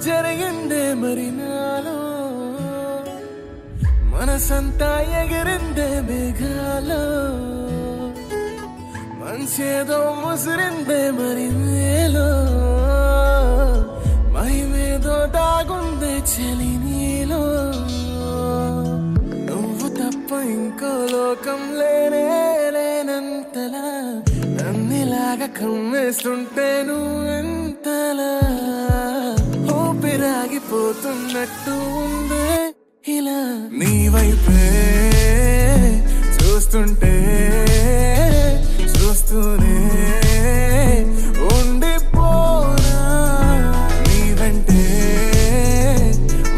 జరిగిందే మరి నాలో మనసంతా ఎగిరిందే మేఘాలో మనసేదో ముసిరిందే మరి నేలో మహిమేదో దాగుందే చలి నీలో నువ్వు తప్ప ఇంకో లోకం లేనే లేనంతలా నన్నిలాగా కమ్మేస్తుంటే నువ్వెంతలా ఊపిరాగిపోతున్నట్టు ఉందే ఇలా నీ వైపే చూస్తుంటే చూస్తూనే ఉండిపోనా నీ వెంటే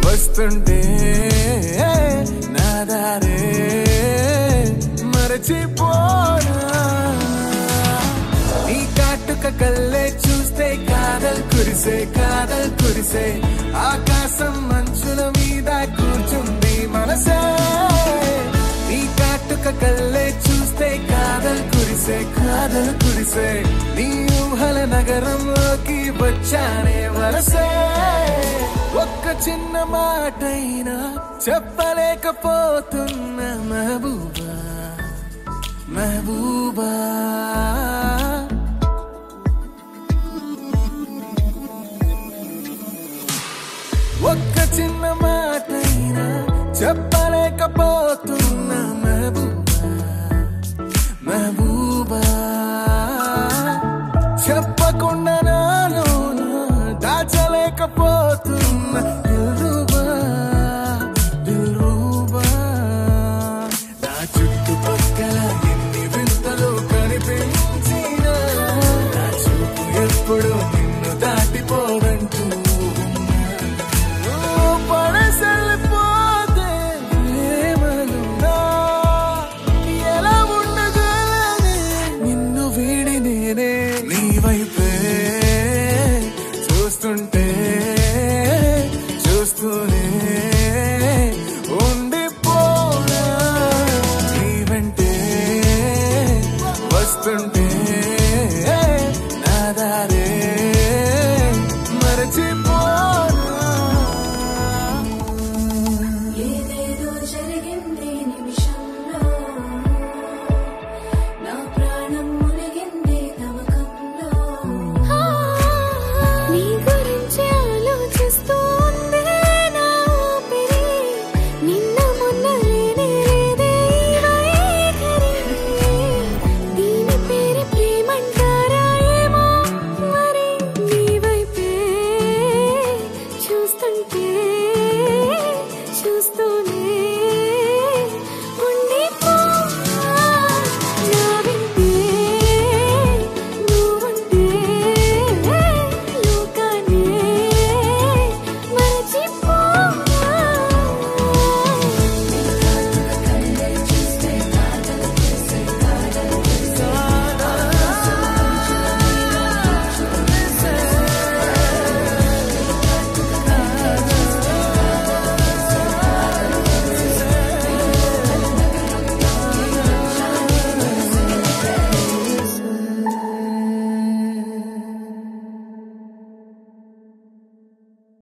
వస్తుంటే నా దారే మరచిపోనా నీ కాటుక కళ్ళే చూస్తే కాదల్ కురిసే ఆకాశం మంచుల మీద కూర్చుంది మనసే నీ కాటుక కళ్ళే చూస్తే కాదల్ కురిసే నీ ఊహల నగరంలోకి వచ్చానే వలసే ఒక్క చిన్న మాటైనా చెప్పలేకపోతున్న మెహబూబా మెహబూబా ఒక్క చిన్న మాటైనా చెప్పలేకపోతున్నా మెహబూబా మెహబూబా చెప్పకుండా నాలో దాచలేకపోతున్నా